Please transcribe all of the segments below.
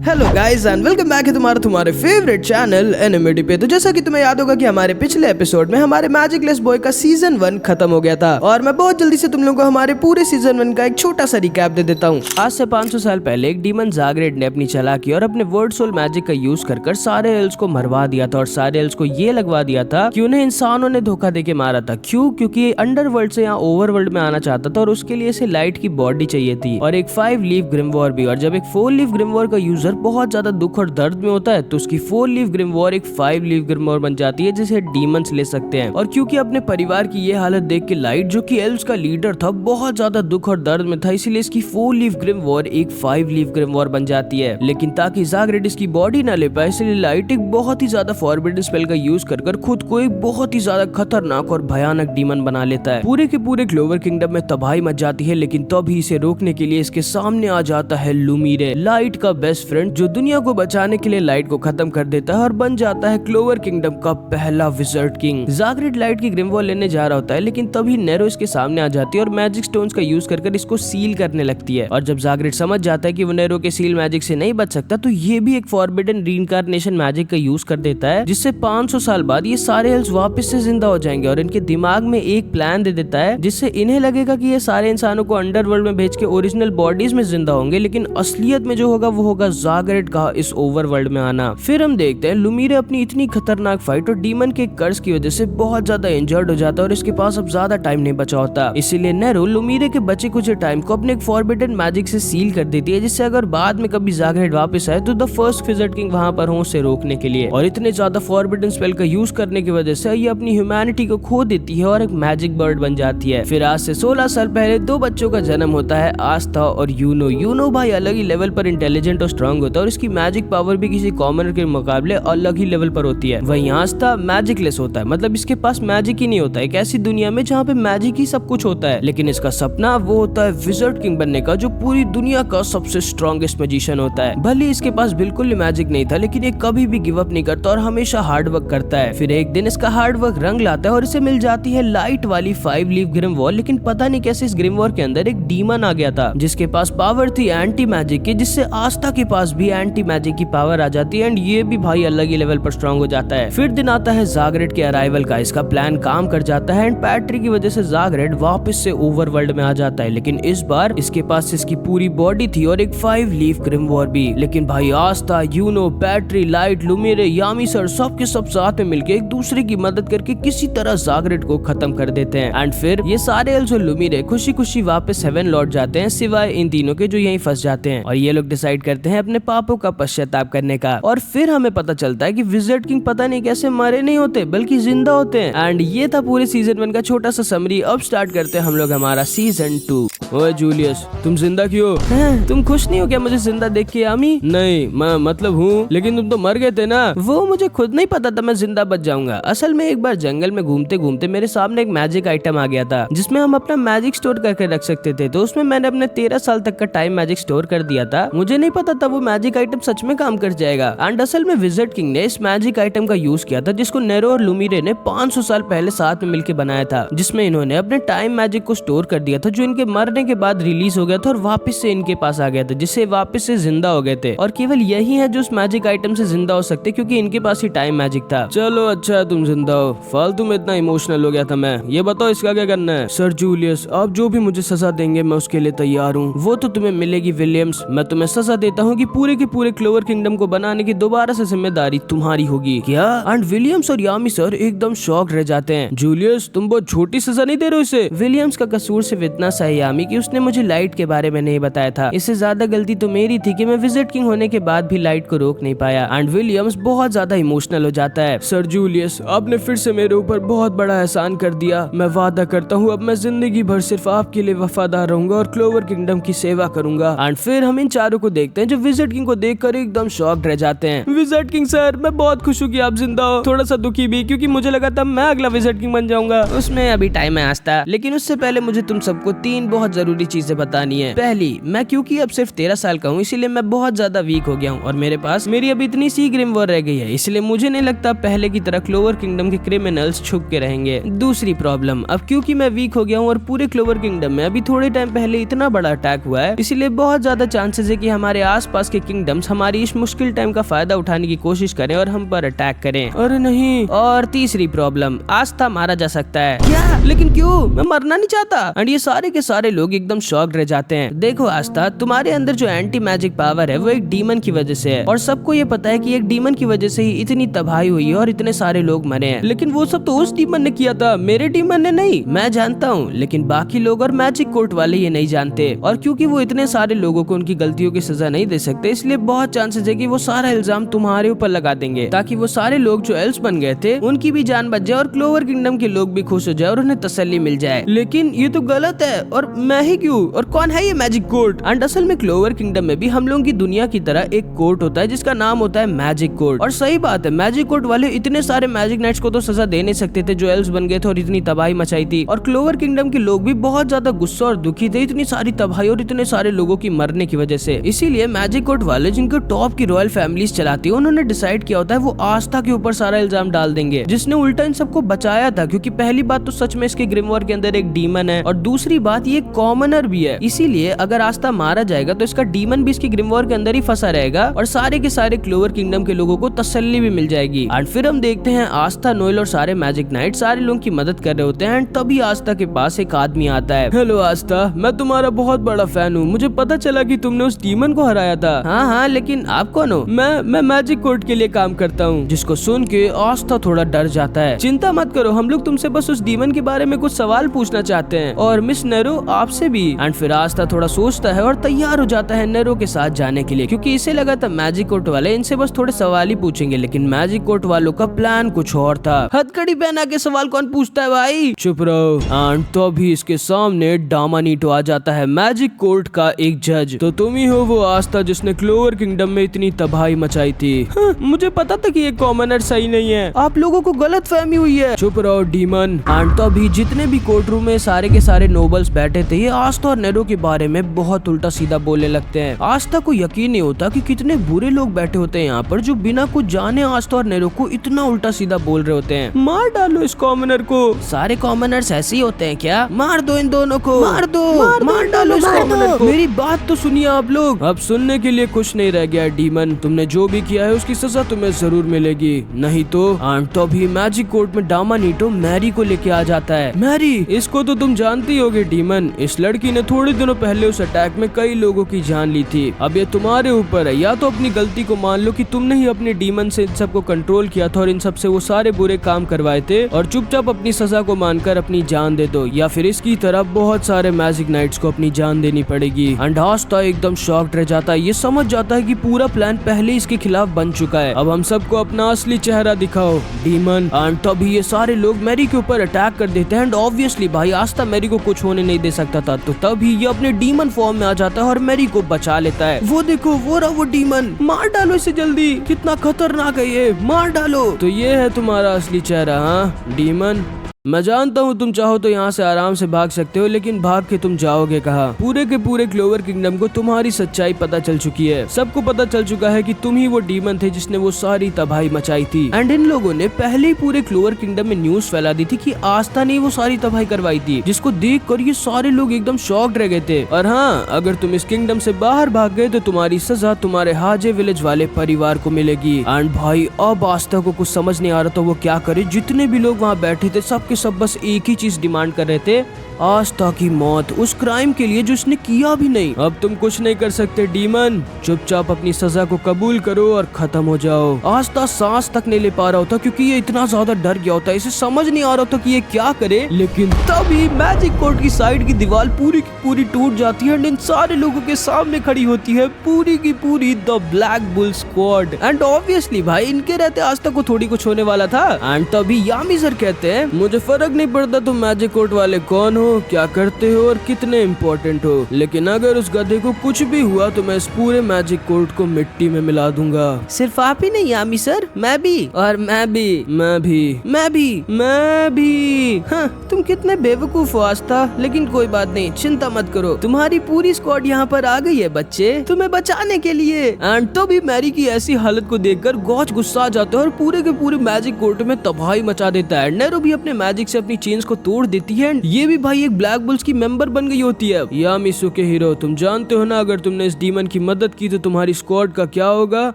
Hello guys and welcome back है तुम्हारे favourite channel एनिमेटी पे। तो जैसा कि तुम्हें याद होगा कि हमारे पिछले एपिसोड में हमारे मैजिकलेस बॉय का सीजन 1 खत्म हो गया था और मैं बहुत जल्दी से तुम लोगों को हमारे पूरे सीजन 1 का एक छोटा सा रिकैप दे देता हूँ। आज से 500 साल पहले एक डीमन ज़ाग्रेड ने अपनी चालाकी और अपने वर्ड सोल मैजिक का यूज कर सारे एल्स को मरवा दिया था और सारे एल्स को ये लगवा दिया था कि उन्हें इंसानों ने धोखा देके मारा था। क्यों? क्योंकि अंडरवर्ल्ड से यहाँ ओवरवर्ल्ड में आना चाहता था और उसके लिए इसे लाइट की बॉडी चाहिए थी और एक 5 लीफ ग्रिमवॉर भी। और जब एक 4 लीफ ग्रिमवॉर का यूजर बहुत ज्यादा दुख और दर्द में होता है तो उसकी 4 लीफ ग्रिमवॉर एक 5 लीफ ग्रिमवॉर बन जाती है जिसे डीमंस ले सकते हैं। और क्योंकि अपने परिवार की ये हालत देख के लाइट, जो कि एल्व्स का लीडर था, बहुत ज्यादा दुख और दर्द में था, इसीलिए इसकी 4 लीफ ग्रिमवॉर एक 5 लीफ ग्रिमवॉर बन जाती है। लेकिन ताकि ज़ाग्रेड इसकी बॉडी ना ले पाए, इसलिए लाइट एक बहुत ही ज्यादा फॉरबिडन स्पेल का यूज कर खुद को एक बहुत ही ज्यादा खतरनाक और भयानक डीमन बना लेता है। पूरे के पूरे क्लोवर किंगडम में तबाही मच जाती है, लेकिन तभी इसे रोकने के लिए इसके सामने आ जाता है लुमिरे, लाइट का बेस्ट फ्रेंड, जो दुनिया को बचाने के लिए लाइट को खत्म कर देता है और बन जाता है क्लोवर किंगडम का पहला विजर्ड किंग। ज़ाग्रेड लाइट की ग्रिमवॉर लेने जा रहा होता है, लेकिन तभी नेरो इसके सामने आ जाती है और मैजिक स्टोन्स का यूज कर इसको सील करने लगती है। और जब ज़ाग्रेड समझ जाता है कि वो नेरो के सील मैजिक से नहीं बच सकता, तो ये भी एक फॉरबिडन रीइंकार्नेशन मैजिक का यूज कर देता है, जिससे 500 साल बाद ये सारे एल्स वापस से जिंदा हो जाएंगे। और इनके दिमाग में एक प्लान दे देता है जिससे इन्हें लगेगा कि ये सारे इंसानों को अंडरवर्ल्ड में भेज के ओरिजिनल बॉडीज में जिंदा होंगे, लेकिन असलियत में जो होगा वो होगा ज़ाग्रेड का इस ओवरवर्ल्ड में आना। फिर हम देखते हैं लुमिरे अपनी इतनी खतरनाक फाइट और डीमन के कर्ज की वजह से बहुत ज्यादा इंजर्ड हो जाता है और इसके पास अब ज्यादा टाइम नहीं बचा होता। इसीलिए नेरो लुमिरे के बचे कुछ टाइम को अपने एक फॉरबिडन मैजिक से सील कर देती है, जिससे अगर बाद में कभी ज़ाग्रेड वापस आए तो द फर्स्ट विज़र्ड किंग वहां पर हो उसे रोकने के लिए। और इतने ज्यादा फॉरबिडन स्पेल का यूज करने की वजह से ये अपनी ह्यूमैनिटी को खो देती है और एक मैजिक बर्ड बन जाती है। फिर आज से 16 साल पहले 2 बच्चों का जन्म होता है, आस्था और यूनो। यूनो भाई अलग ही लेवल पर इंटेलिजेंट और स्ट्रॉन्ग होता है और इसकी मैजिक पावर भी किसी कॉमनर के मुकाबले अलग ही लेवल पर होती है। वहीं आस्था मैजिकलेस होता है, मतलब इसके पास मैजिक ही नहीं होता। एक ऐसी दुनिया में जहाँ पे मैजिक ही सब कुछ होता है, लेकिन इसका सपना वो होता है विजर्ड किंग बनने का, जो पूरी दुनिया का सबसे स्ट्रॉन्गेस्ट मैजिशियन होता है। भले इसके पास बिल्कुल मैजिक नहीं था, लेकिन ये कभी भी गिव अप नहीं करता और हमेशा हार्ड वर्क करता है। फिर एक दिन इसका हार्ड वर्क रंग लाता है और इसे मिल जाती है लाइट वाली 5 लीफ ग्रिमवॉर। लेकिन पता नहीं कैसे इस ग्रिमवॉर के अंदर एक डीमन आ गया था जिसके पास पावर थी एंटी मैजिक की, जिससे आस्था के पास भी एंटी मैजिक की पावर आ जाती है एंड ये भी भाई अलग ही लेवल पर स्ट्रॉन्ग हो जाता है। फिर दिन आता है ज़ाग्रेड के अराइवल का। इसका प्लान काम कर जाता है एंड पैट्री की वजह से ज़ाग्रेड वापस से ओवरवर्ल्ड में आ जाता है, लेकिन इस बार इसके पास इसकी पूरी बॉडी थी और एक 5 लीफ ग्रिमवॉर भी। लेकिन भाई आस्था, यूनो, पैट्री, लाइट, लुमिरे, यामी सर सब के सब साथ में मिलकर एक दूसरे की मदद करके किसी तरह ज़ाग्रेड को खत्म कर देते हैं। एंड फिर ये सारे एल्स और लुमिरे खुशी खुशी वापस हेवन लौट जाते हैं, सिवाय इन तीनों के जो यहीं फंस जाते हैं। और ये लोग डिसाइड करते हैं अपने पापों का पश्चाताप करने का। और फिर हमें पता चलता है कि विजर्ड किंग पता नहीं कैसे मरे नहीं होते बल्कि जिंदा होते हैं। एंड ये था पूरे सीजन 1 का छोटा सा समरी। अब स्टार्ट करते हैं हम लोग हमारा सीजन 2। ओए जूलियस, तुम जिंदा क्यों? तुम खुश नहीं हो क्या मुझे जिंदा देख के? यामी नहीं, मैं मतलब हूँ, लेकिन तुम तो मर गए थे ना। वो मुझे खुद नहीं पता था मैं जिंदा बच जाऊंगा। असल में एक बार जंगल में घूमते घूमते मेरे सामने एक मैजिक आइटम आ गया था जिसमें हम अपना मैजिक स्टोर करके रख सकते थे। तो उसमें मैंने अपने 13 साल तक का टाइम मैजिक स्टोर कर दिया था। मुझे नहीं पता था वो मैजिक आइटम सच में काम कर जाएगा। एंड असल में विजर्ड किंग ने इस मैजिक आइटम का यूज किया था जिसको नेरो और लुमिरे ने 500 साल पहले साथ में मिलकर बनाया था, जिसमें इन्होंने अपने टाइम मैजिक को स्टोर कर दिया था जो इनके मरने के बाद रिलीज हो गया था और वापस से इनके पास आ गया था, जिससे वापस से जिंदा हो गए थे। और केवल यही है जो उस मैजिक आइटम से जिंदा हो सकते क्योंकि इनके पास ही टाइम मैजिक था। चलो अच्छा तुम जिंदा हो, फालतू में इतना इमोशनल हो गया था मैं। ये बताओ इसका क्या करना है? सर जूलियस, आप जो भी मुझे सजा देंगे मैं उसके लिए तैयार हूँ। वो तो तुम्हें मिलेगी विलियम्स। मैं तुम्हें सजा देता हूँ कि पूरे के पूरे क्लोवर किंगडम को बनाने की दोबारा से जिम्मेदारी तुम्हारी होगी। क्या? एंड विलियम्स और यामी सर एकदम शॉक रह जाते हैं। जूलियस, तुम बहुत छोटी सजा नहीं दे रहे हो इसे? विलियम्स का कसूर सिर्फ इतना सा है यामी कि उसने मुझे लाइट के बारे में नहीं बताया था। इससे ज्यादा गलती तो मेरी थी कि मैं विजर्ड किंग होने के बाद भी लाइट को रोक नहीं पाया। एंड विलियम्स बहुत ज्यादा इमोशनल हो जाता है। सर जूलियस, आपने फिर से मेरे ऊपर बहुत बड़ा एहसान कर दिया। मैं वादा करता हूँ अब मैं जिंदगी भर सिर्फ आपके लिए वफादार रहूंगा और क्लोवर किंगडम की सेवा करूंगा। एंड फिर हम इन चारों को देखते हैं जो विजर्ड किंग को देखकर एकदम शॉक्ड रह जाते हैं। विजर्ड किंग सर, मैं बहुत खुश हूँ कि आप जिंदा हो। थोड़ा सा दुखी भी क्योंकि मुझे लगा था मैं अगला विजर्ड किंग बन जाऊंगा। उसमें अभी टाइम है आस्था, लेकिन उससे पहले मुझे तुम सबको 3 बहुत जरूरी चीजें बतानी है। पहली, मैं क्योंकि अब सिर्फ 13 साल का हूँ इसीलिए मैं बहुत ज्यादा वीक हो गया हूँ और मेरे पास मेरी अब इतनी सी ग्रिम वॉर रह गई है, इसलिए मुझे नहीं लगता पहले की तरह क्लोवर किंगडम के क्रिमिनल्स छुप के रहेंगे। दूसरी प्रॉब्लम, अब क्योंकि मैं वीक हो गया हूँ और पूरे क्लोवर किंगडम में अभी थोड़े टाइम पहले इतना बड़ा अटैक हुआ है, इसलिए बहुत ज्यादा चांसेस है कि हमारे आसपास के किंगडम्स हमारी इस मुश्किल टाइम का फायदा उठाने की कोशिश करें और हम पर अटैक करें। अरे नहीं। और तीसरी प्रॉब्लम, आस्था मारा जा सकता है। क्या? लेकिन क्यों? मैं मरना नहीं चाहता। एंड ये सारे के सारे लोग एकदम शॉक्ड रह जाते हैं। देखो आस्था, तुम्हारे अंदर जो एंटी मैजिक पावर है वो एक डीमन की वजह से है और सबको ये पता है कि एक डीमन की वजह से ही इतनी तबाही हुई है और इतने सारे लोग मरे हैं। लेकिन वो सब तो उस डीमन ने किया था, मेरे डीमन ने नहीं। मैं जानता हूँ, लेकिन बाकी लोग और मैजिक कोर्ट वाले ये नहीं जानते और क्योंकि वो इतने सारे लोगों को उनकी गलतियों की सजा नहीं दे सकते, इसलिए बहुत चांसेस है कि वो सारा इल्जाम तुम्हारे ऊपर लगा देंगे ताकि वो सारे लोग जो एल्स बन गए थे उनकी भी जान बच जाए और क्लोवर किंगडम के लोग भी खुश हो जाए और उन्हें तसल्ली मिल जाए। लेकिन ये तो गलत है। और मैं ही क्यों? और कौन है ये मैजिक कोर्ट? एंड असल में क्लोवर किंगडम में भी हम लोगों की दुनिया की तरह एक कोर्ट होता है जिसका नाम होता है मैजिक कोर्ट। और सही बात है, मैजिक कोर्ट वाले इतने सारे मैजिक नाइट्स को तो सजा दे नहीं सकते थे जो एल्स बन गए थे और इतनी तबाही मचाई थी। और क्लोवर किंगडम के लोग भी बहुत ज्यादा गुस्सा और दुखी थे इतनी सारी तबाही और इतने सारे लोगों की मरने की वजह से। इसीलिए मैजिक कोर्ट वाले जिनको टॉप की रॉयल फैमिलीज चलाती है उन्होंने डिसाइड किया होता है वो आस्था के ऊपर सारा इल्जाम डाल देंगे, जिसने उल्टा इन सबको बचाया था। क्योंकि पहली बात तो सच में इसके ग्रिमवॉर के अंदर एक डीमन है और दूसरी बात ये कॉमनर भी है, इसीलिए अगर आस्था मारा जाएगा तो इसका डीमन भी इसकी ग्रिमवॉर के अंदर ही फंसा रहेगा और सारे के सारे क्लोवर किंगडम के लोगों को तसल्ली भी मिल जाएगी। एंड फिर हम देखते हैं आस्था, नोएल और सारे मैजिक नाइट सारे लोगों की मदद कर रहे होते हैं। एंड तभी आस्था के पास एक आदमी आता है। हेलो आस्था, मैं तुम्हारा बहुत बड़ा फैन हूँ, मुझे पता चला कि तुमने उस डीमन को हराया था। हाँ, लेकिन आप कौन हो? मैं मैजिक कोर्ट के लिए काम करता हूँ। जिसको सुन के आस्था थोड़ा डर जाता है। चिंता मत करो, हम लोग तुमसे बस उस डीमन के बारे में कुछ सवाल पूछना चाहते हैं और मिस नेरो आपसे भी। एंड फिर आस्था थोड़ा सोचता है और तैयार हो जाता है नेरो के साथ जाने के लिए, क्योंकि इसे लगा था मैजिक कोर्ट वाले इनसे बस थोड़े सवाल ही पूछेंगे, लेकिन मैजिक कोर्ट वालों का प्लान कुछ और था। हथकड़ी पहना के सवाल कौन पूछता है भाई? चुप रहो। एंड तो भी इसके सामने डामानीटो आ जाता है, मैजिक कोर्ट का एक जज। तो तुम ही हो वो आस्था जिसने क्लोवर किंगडम में इतनी तबाही मचाई थी? मुझे पता था कि ये कॉमनर सही नहीं है, आप लोगों को गलत फहमी हुई है। चुप रहो डीमन। एंड तो अभी जितने भी कोर्ट रूम में सारे के सारे नोबल्स बैठे थे ये आस्था और नेरो के बारे में बहुत उल्टा सीधा बोलने लगते हैं। आस्था को यकीन नहीं होता कि कितने बुरे लोग बैठे होते हैं यहाँ पर जो बिना कुछ जाने आस्था और नेरो को इतना उल्टा सीधा बोल रहे होते हैं। मार डालो इस कॉमनर को। सारे कॉमनर्स ऐसे ही होते हैं क्या? मार दो इन दोनों को, मार दो, मार डालो इस कॉमनर को। मेरी बात तो सुनिए आप लोग। अब सुनने के लिए कुछ नहीं रह गया डीमन, तुमने जो भी किया है उसकी सजा तुम्हें जरूर मिलेगी, नहीं तो। तो अभी मैजिक कोर्ट में डामानीटो मैरी को लेके आ जाता है। मैरी, इसको तो तुम जानती होगे डीमन, इस लड़की ने थोड़े दिनों पहले उस अटैक में कई लोगों की जान ली थी। अब ये तुम्हारे ऊपर है, या तो अपनी गलती को मान लो कि तुमने ही अपने डीमन से इन सबको कंट्रोल किया था और इन सब से वो सारे बुरे काम करवाए थे और चुपचाप अपनी सजा को मानकर अपनी जान दे दो, या फिर इसकी तरह बहुत सारे मैजिक नाइट्स को अपनी जान देनी पड़ेगी। एंड आस्था एकदम शॉक्ड रह जाता है, ये समझ जाता है कि पूरा प्लान पहले इसके खिलाफ बन चुका है। अब हम सबको अपना असली चेहरा दिखाओ डीमन। एंड तभी ये सारे लोग मैरी के ऊपर अटैक कर देते हैं। एंड ऑब्वियसली भाई आस्था मैरी को कुछ होने नहीं दे सकता था, तो तभी ये अपने डीमन फॉर्म में आ जाता है और मैरी को बचा लेता है। वो देखो, वो रहा वो डीमन, मार डालो इसे जल्दी, कितना खतरनाक है ये, मार डालो। तो ये है तुम्हारा असली चेहरा? हाँ डीमन, मैं जानता हूँ तुम चाहो तो यहाँ से आराम से भाग सकते हो, लेकिन भाग के तुम जाओगे कहाँ? पूरे के पूरे क्लोवर किंगडम को तुम्हारी सच्चाई पता चल चुकी है। सबको पता चल चुका है कि तुम ही वो डीमन थे जिसने वो सारी तबाही मचाई थी। एंड इन लोगों ने पहले ही पूरे क्लोवर किंगडम में न्यूज फैला दी थी कि आस्था ने वो सारी तबाही करवाई थी, जिसको देखकर ये सारे लोग एकदम शॉक्ड रह गए थे। और हाँ, अगर तुम इस किंगडम से बाहर भाग गए तो तुम्हारी सजा तुम्हारे हाजे विलेज वाले परिवार को मिलेगी। एंड भाई अब आस्था को कुछ समझ नहीं आ रहा था वो क्या करे। जितने भी लोग वहाँ बैठे थे सबके सब बस एक ही चीज डिमांड कर रहे थे, आस्था की मौत, उस क्राइम के लिए जो उसने किया भी नहीं। अब तुम कुछ नहीं कर सकते डीमन, चुपचाप अपनी सजा को कबूल करो और खत्म हो जाओ। आस्था सांस तक नहीं ले पा रहा होता क्योंकि ये इतना ज्यादा डर गया होता है, इसे समझ नहीं आ रहा था कि ये क्या करे। लेकिन तभी मैजिक कोर्ट की साइड की दीवार पूरी की पूरी टूट जाती है एंड इन सारे लोगों के सामने खड़ी होती है पूरी की पूरी the black bull squad. And obviously भाई इनके रहते आस्था को थोड़ी कुछ होने वाला था। एंड तभी यामी सर कहते हैं, मुझे फर्क नहीं पड़ता तुम मैजिक कोर्ट वाले कौन हो, हो, क्या करते हो और कितने इम्पोर्टेंट हो, लेकिन अगर उस गधे को कुछ भी हुआ तो मैं इस पूरे मैजिक कोर्ट को मिट्टी में मिला दूंगा। सिर्फ आप ही नहीं यामी सर, मैं भी, और मैं भी, मैं भी, मैं भी, मैं भी। हाँ, तुम कितने बेवकूफ हो आस्था, लेकिन कोई बात नहीं, चिंता मत करो, तुम्हारी पूरी स्क्वाड यहाँ पर आ गई है बच्चे, तुम्हें बचाने के लिए। एंड तो भी मैरी की ऐसी हालत को देखकर गॉज गुस्सा आ जाता है और पूरे के पूरे मैजिक कोर्ट में तबाही मचा देता है। नेरो भी अपने मैजिक से अपनी चेन्स को तोड़ देती है। ये भी भाई एक ब्लैक बुल्स की मेंबर बन गई होती है। यामिसु के हीरो, तुम जानते हो ना अगर तुमने इस डीमन की मदद की तो तुम्हारी स्क्वाड का क्या होगा?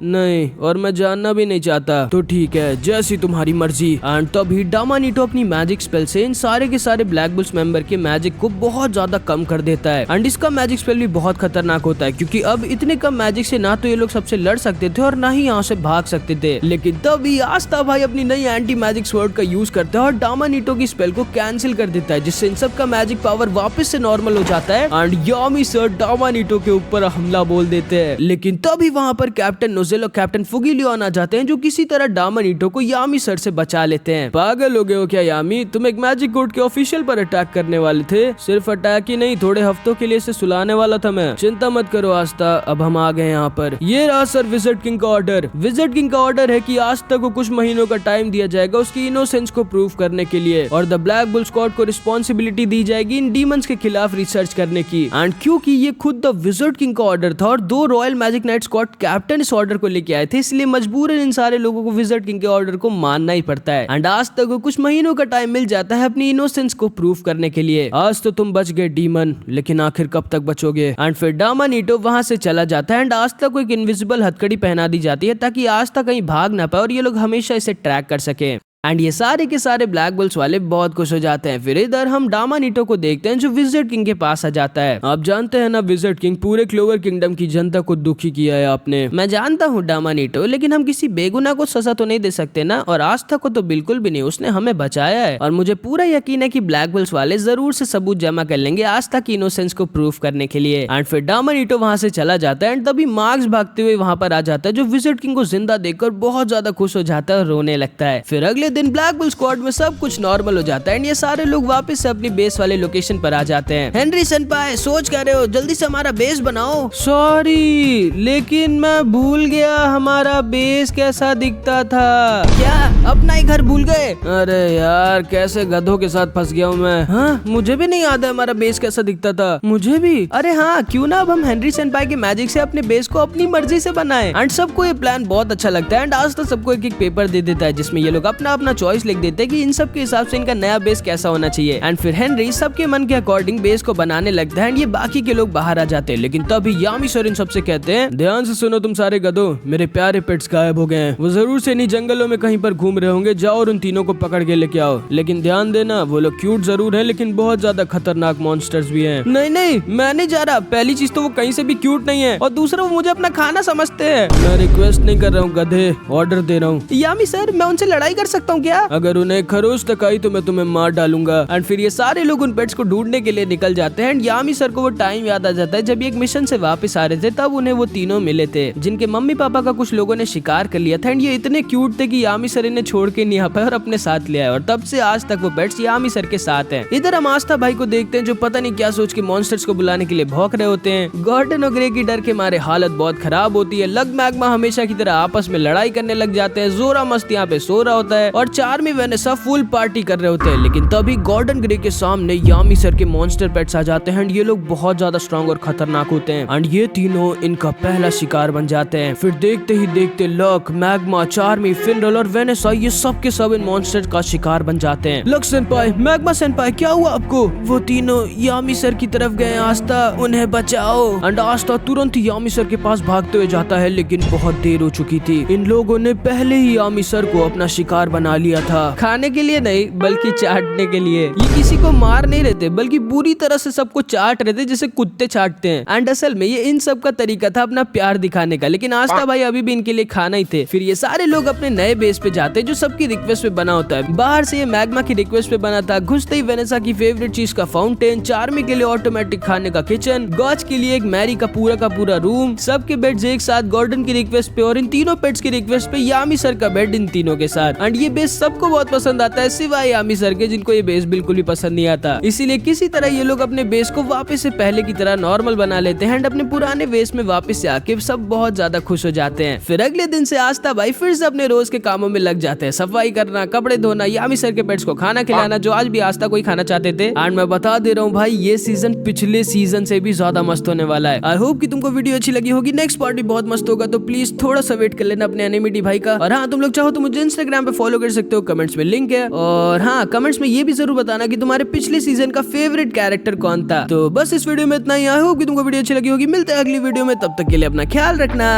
नहीं, और मैं जानना भी नहीं चाहता। तो ठीक है, जैसी तुम्हारी मर्जी। एंड तभी डामानीटो अपनी मैजिक स्पेल से इन सारे के सारे ब्लैक बुल्स मेंबर के मैजिक को बहुत ज्यादा कम कर देता है। एंड इसका मैजिक स्पेल भी बहुत खतरनाक होता है क्योंकि अब इतने कम मैजिक से ना तो ये लोग सबसे लड़ सकते थे और ना ही यहाँ से भाग सकते थे। लेकिन तभी आस्था भाई अपनी नई एंटी मैजिक स्वॉर्ड का यूज करता है और डामानीटो की स्पेल को कैंसिल कर देता है, जिससे इन सब का मैजिक पावर वापस से नॉर्मल हो जाता है। एंड यामी सर डामानीटो के ऊपर हमला बोल देते हैं। लेकिन तभी वहाँ पर कैप्टन नोजेल और कैप्टन फुगिलियोन आ जाते हैं, जो किसी तरह डामानीटो को यामी सर से बचा लेते हैं। पागल हो गए हो क्या यामी? तुम एक मैजिक कोर्ट के ऑफिशियल पर अटैक करने वाले थे। सिर्फ अटैक ही नहीं, थोड़े हफ्तों के लिए इसे सुलाने वाला था मैं। चिंता मत करो आस्था, अब हम आ गए यहाँ पर। ये रहा सर विज़र्ड किंग का ऑर्डर। विज़र्ड किंग का ऑर्डर है कि आस्था को कुछ महीनों का टाइम दिया जाएगा उसकी इनोसेंस को प्रूव करने के लिए, और द ब्लैक बुल स्क्वाड को रिस्पॉन्सिबिलिटी दी जाएगी इन डीमंस के खिलाफ रिसर्च करने की। एंड क्योंकि ये खुद द विज़र्ड किंग का ऑर्डर था और 2 royal magic night squad captain इस ऑर्डर को लेके आए थे, इसलिए मजबूरन इन सारे लोगों को विज़र्ड किंग के ऑर्डर को मानना ही पड़ता है। एंड आस्था को कुछ महीनों का टाइम मिल जाता है अपनी इनोसेंस को प्रूव करने के लिए। आज तो तुम बच गए डीमन, लेकिन आखिर कब तक बचोगे? एंड फिर डामानीटो वहां से चला जाता है एंड आस्था को एक इनविजिबल हथकड़ी पहना दी जाती है ताकि आस्था कहीं भाग ना पाए और ये लोग हमेशा इसे ट्रैक कर सके। एंड ये सारे के सारे ब्लैक बुल्स वाले बहुत खुश हो जाते हैं। फिर इधर हम डामानीटो को देखते हैं जो विज़र्ड किंग के पास आ जाता है। आप जानते हैं ना विज़र्ड किंग, पूरे क्लोवर किंगडम की जनता को दुखी किया है आपने। मैं जानता हूँ डामानीटो, लेकिन हम किसी बेगुनाह को सजा तो नहीं दे सकते ना, और आस्था को तो बिल्कुल भी नहीं, उसने हमें बचाया है। और मुझे पूरा यकीन है कि ब्लैक बुल्स वाले जरूर से सबूत जमा कर लेंगे आस्था की इनोसेंस को प्रूव करने के लिए। एंड फिर डामानीटो वहां से चला जाता है एंड तभी मार्क्स भागते हुए वहां पर आ जाता है, जो विज़र्ड किंग को जिंदा देखकर बहुत ज्यादा खुश हो जाता है और रोने लगता है। फिर अगले दिन ब्लैक बुल स्क्वाड में सब कुछ नॉर्मल हो जाता है एंड ये सारे लोग वापस से अपनी बेस वाले लोकेशन पर आ जाते हैं। हेनरी सेनपाई, सोच कर रहे हो, जल्दी से हमारा बेस बनाओ। सॉरी, लेकिन मैं भूल गया हमारा बेस कैसा दिखता था। क्या अपना ही घर भूल गए? अरे यार, कैसे गधों के साथ फंस गया हूँ मैं। हाँ, मुझे भी नहीं याद है हमारा बेस कैसा दिखता था। मुझे भी। अरे हाँ, क्यों ना अब हम हेनरी सेनपाई के मैजिक से अपने बेस को अपनी मर्जी से बनाएं। एंड सबको ये प्लान बहुत अच्छा लगता है एंड आज तो सबको एक एक पेपर दे देता है जिसमें ये लोग अपना अपना चॉइस लिख देते हैं कि इन सब के हिसाब से इनका नया बेस कैसा होना चाहिए। एंड फिर हेनरी सबके मन के अकॉर्डिंग बेस को बनाने लगता है एंड ये बाकी के लोग बाहर आ जाते हैं। लेकिन तभी यामी सर इन सबसे कहते हैं, ध्यान से सुनो तुम सारे गधों, मेरे प्यारे पेट्स गायब हो गए हैं। वो जरूर से नहीं जंगलों में कहीं पर घूम रहे होंगे, जाओ और उन तीनों को पकड़ के लेके आओ। लेकिन ध्यान देना, वो लोग क्यूट जरूर है लेकिन बहुत ज्यादा खतरनाक मॉन्स्टर्स भी हैं। नहीं नहीं, मैं नहीं जा रहा। पहली चीज तो वो कहीं से भी क्यूट नहीं है और दूसरा वो मुझे अपना खाना समझते हैं। मैं रिक्वेस्ट नहीं कर रहा हूँ गधे, ऑर्डर दे रहा हूँ। यामी सर, मैं उनसे लड़ाई कर सकता हूँ क्या? अगर उन्हें खरोच तक आई तो मैं तुम्हें मार डालूंगा। एंड फिर ये सारे लोग उन पेट्स को ढूंढने के लिए निकल जाते हैं एंड यामी सर को वो टाइम याद आ जाता है जब ये एक मिशन से वापस आ रहे थे, तब उन्हें वो तीनों मिले थे जिनके मम्मी पापा का कुछ लोगों ने शिकार कर लिया था एंड ये इतने क्यूट थे कि यामी सर इन्हें छोड़ के नहीं आ पाए और अपने साथ ले आए और तब से आज तक वो पेट्स यामी सर के साथ हैं। इधर हम आस्था भाई को देखते हैं जो पता नहीं क्या सोच के मॉन्स्टर्स को बुलाने के लिए भौंक रहे होते हैं। गॉर्डन और ग्रे की डर के मारे हालत बहुत खराब होती है। लग मैग्मा हमेशा की तरह आपस में लड़ाई करने लग जाते हैं। जोरा मस्त यहाँ पे सो रहा होता है और चार्मी वेनेसा फुल पार्टी कर रहे होते हैं। लेकिन तभी गॉर्डन ग्रे के सामने यामी सर के मॉन्स्टर पेट्स आ जाते हैं एंड ये लोग बहुत ज्यादा स्ट्रॉन्ग और खतरनाक होते हैं एंड ये तीनों इनका पहला शिकार बन जाते हैं। फिर देखते ही देखते लक, मैग्मा, चार्मी, फिनरल और वेनेसा ये सब के सब इन मॉन्स्टर का शिकार बन जाते हैं। लक सेनपाई, मैग्मा सेनपाई, क्या हुआ आपको? वो तीनों यामी सर की तरफ गए। आस्था, उन्हें बचाओ। एंड आस्था तुरंत ही यामी सर के पास भागते हुए जाता है लेकिन बहुत देर हो चुकी थी। इन लोगों ने पहले ही यामी सर को अपना शिकार बना लिया था। खाने के लिए नहीं बल्कि चाटने के लिए। ये किसी को मार नहीं रहे थे बल्कि बुरी तरह से सबको चाट रहे थे जैसे कुत्ते चाटते हैं। एंड असल में ये इन सब का तरीका था अपना प्यार दिखाने का। लेकिन आस्था भाई अभी भी इनके लिए खाना ही थे। फिर ये सारे लोग अपने नए बेस पे जाते होते हैं जो सबकी रिक्वेस्ट पे बना होता है। बाहर से ये मैग्मा की रिक्वेस्ट पे बना था, घुसते ही वेनेसा की फेवरेट चीज का फाउंटेन, चार्मी के लिए ऑटोमेटिक खाने का किचन, गॉच के लिए एक मैरी का पूरा रूम, सबके बेड्स एक साथ गॉर्डन की रिक्वेस्ट पे और इन तीनों पेट्स की रिक्वेस्ट पे यामी सर का बेड इन तीनों के साथ। एंड ये बेस सबको बहुत पसंद आता है सिवाय यामी सर के, जिनको ये बेस बिल्कुल भी पसंद नहीं आता। इसीलिए किसी तरह ये लोग अपने बेस को वापस से पहले की तरह नॉर्मल बना लेते हैं एंड अपने पुराने बेस में वापस से आके सब बहुत ज्यादा खुश हो जाते हैं। फिर अगले दिन से आस्था भाई फिर से अपने रोज के कामों में लग जाते हैं, सफाई करना, कपड़े धोना, यामी सर के पेट्स को खाना खिलाना, जो आज भी आस्था को ही खाना चाहते थे। एंड मैं बता दे रहा हूँ भाई, ये सीजन पिछले सीजन से भी ज्यादा मस्त होने वाला है। आई होप कि तुमको वीडियो अच्छी लगी होगी। नेक्स्ट पार्ट भी बहुत मस्त होगा, तो प्लीज थोड़ा सा वेट कर लेना अपने एनिमिटी भाई का। और हाँ, तुम लोग चाहो तो मुझे इंस्टाग्राम पे फॉलो कर सकते हो, कमेंट्स में लिंक है। और हाँ, कमेंट्स में ये भी जरूर बताना कि तुम्हारे पिछले सीजन का फेवरेट कैरेक्टर कौन था। तो बस इस वीडियो में इतना ही। आई होप कि तुमको वीडियो अच्छी लगी होगी। मिलते हैं अगली वीडियो में, तब तक के लिए अपना ख्याल रखना।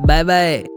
Bye bye.